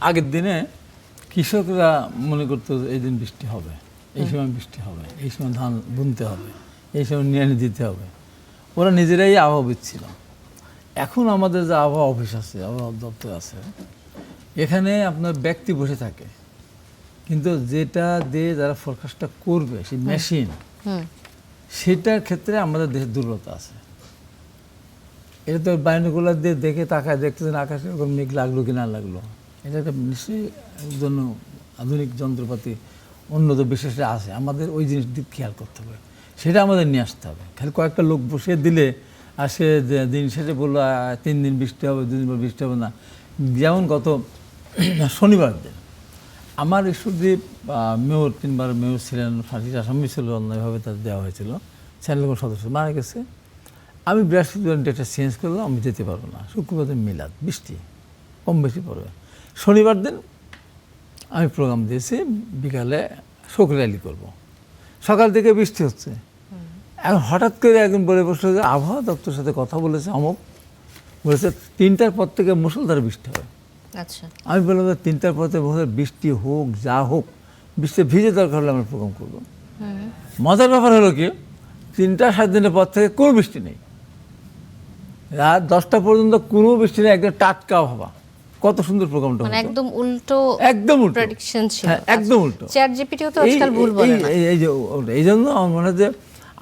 আগের দিনে কৃষকরা মনে করতো এই দিন বৃষ্টি হবে, এই সময় বৃষ্টি হবে, এই সময় ধান বুনতে হবে, এই সময় নিয়ে দিতে হবে। ওরা নিজেরাই আবহাওয়াবিদ ছিল। এখন আমাদের যে আবহাওয়া অফিস আছে, আবহাওয়া দপ্তর আছে, এখানে আপনার ব্যক্তি বসে থাকে, কিন্তু যেটা দিয়ে যারা ফোরকাস্টটা করবে সেই মেশিন, সেটার ক্ষেত্রে আমাদের দেশের দুর্বলতা আছে। এটা তো বাইনোকুলার দিয়ে দেখে তাকায় দেখতেছেন আকাশে ওরকম মেঘ লাগলো কি না লাগলো। এটা একটা নিশ্চয়ই জন্য আধুনিক যন্ত্রপাতি উন্নত বিশেষে আছে, আমাদের ওই জিনিস দিক খেয়াল করতে হবে, সেটা আমাদের নিয়ে আসতে হবে। খালি কয়েকটা লোক বসে দিলে আর সে দিন শেষে বললো 3 দিন বৃষ্টি হবে, 2 দিন পর বৃষ্টি হবে না। যেমন গত শনিবার দিন আমার ঈশ্বরদীপ মেয়র, 3 বার মেয়র ছিলেন, ফাঁসির আসামি ছিল, অন্যায়ভাবে তাদের দেওয়া হয়েছিল, চ্যানেল সদস্য মারা গেছে। আমি বৃহস্পতিবার ডেটটা চেঞ্জ করলাম, আমি যেতে পারবো না। শুক্রবার দিন মিলাদ, বৃষ্টি কম বেশি পড়বে। শনিবার দিন আমি প্রোগ্রাম দিয়েছি, বিকালে শোক র্যালি করবো। সকাল থেকে বৃষ্টি হচ্ছে। এখন হঠাৎ করে একজন বলে বসলো যে আবহাওয়া দপ্তরের সাথে কথা বলেছে, অমুক বলেছে 3টার পর থেকে মুষলধারে বৃষ্টি হবে। আচ্ছা, আমি বললাম যে 3টার পর থেকে বৃষ্টি হোক, যা হোক, বৃষ্টি ভিজে দরকার হলে আমরা প্রোগ্রাম করবো। মজার ব্যাপার হলো কি, 3টা 7 দিনের পর থেকে কোনো বৃষ্টি নেই, রাত 10টা পর্যন্ত কোনো বৃষ্টি নেই, একদম টাটকা আবহাওয়া। কত সুন্দর প্রোগ্রামটা, মানে একদম উল্টো, একদম উল্টো প্রেডিকশন ছিল। হ্যাঁ, একদম উল্টো। চ্যাট জিপিটিও তো আজকাল ভুল বলে না। এই জন্য আমার মনে হয় যে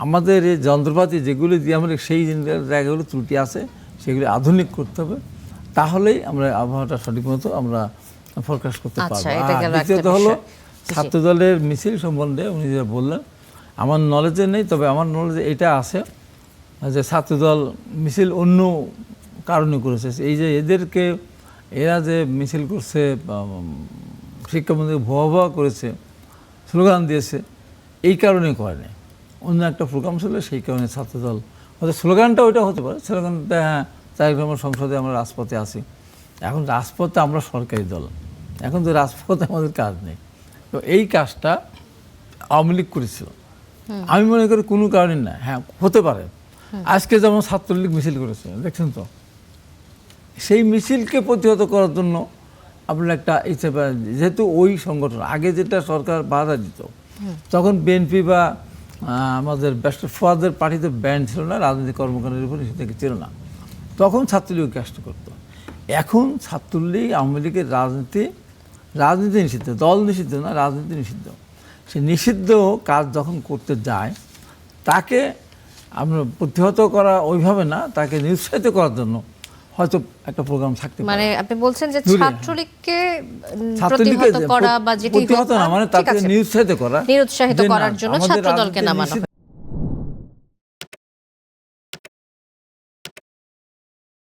আমাদের এই যন্ত্রপাতি যেগুলি দিয়ে আমরা সেই জায়গাগুলো ত্রুটি আছে, সেগুলি আধুনিক করতে হবে, তাহলেই আমরা আবহাওয়াটা সঠিক মতো আমরা ফোরকাস্ট করতে পারবো। আর দ্বিতীয়ত হলো ছাত্রদলের মিছিল সম্বন্ধে উনি যে বললেন, আমার নলেজে নেই, তবে আমার নলেজে এটা আছে যে ছাত্রদল মিছিল অন্য কারণে করেছে। এই যে এদেরকে, এরা যে মিছিল করছে, শিক্ষামন্ত্রী ভুয়া করেছে, স্লোগান দিয়েছে, এই কারণে করেনি। অন্য একটা প্রোগ্রাম ছিল, সেই কারণে ছাত্রদল হয়তো স্লোগানটা ওইটা হতে পারে। স্লোগানটা হ্যাঁ, তাই আমার সংসদে আমরা রাজপথে আছি। এখন রাজপথে আমরা সরকারি দল, এখন তো রাজপথে আমাদের কাজ নেই। তো এই কাজটা আওয়ামী লীগ করেছিল, আমি মনে করি কোনো কারণে না। হ্যাঁ, হতে পারে। আজকে যেমন ছাত্রলীগ মিছিল করেছে, দেখছেন তো, সেই মিছিলকে প্রতিহত করার জন্য আপনার একটা ইচ্ছে, যেহেতু ওই সংগঠন আগে যেটা সরকার বাধা দিত, তখন বিএনপি বা আমাদের ব্যারিস্টার ফুয়াদের পার্টিতে ব্যান্ড ছিল না, রাজনৈতিক কর্মকাণ্ডের উপর নিষেধাজ্ঞা ছিল না, তখন ছাত্রলীগ কাজটা করতো। এখন ছাত্রলীগ আওয়ামী লীগের রাজনীতি নিষিদ্ধ, দল নিষিদ্ধ না, রাজনীতি নিষিদ্ধ। সে নিষিদ্ধ কাজ যখন করতে যায়, তাকে আমরা প্রতিহত করা ওইভাবে না, তাকে নিরুৎসাহিত করার জন্য হয়তো একটা প্রোগ্রাম থাকতে পারে। মানে আপনি বলছেন যে ছাত্রলীগকে প্রতিহত করা বা যেটি প্রতিহত না, মানে তাকে নিরুৎসাহিত করার জন্য ছাত্রদলকে নামানো।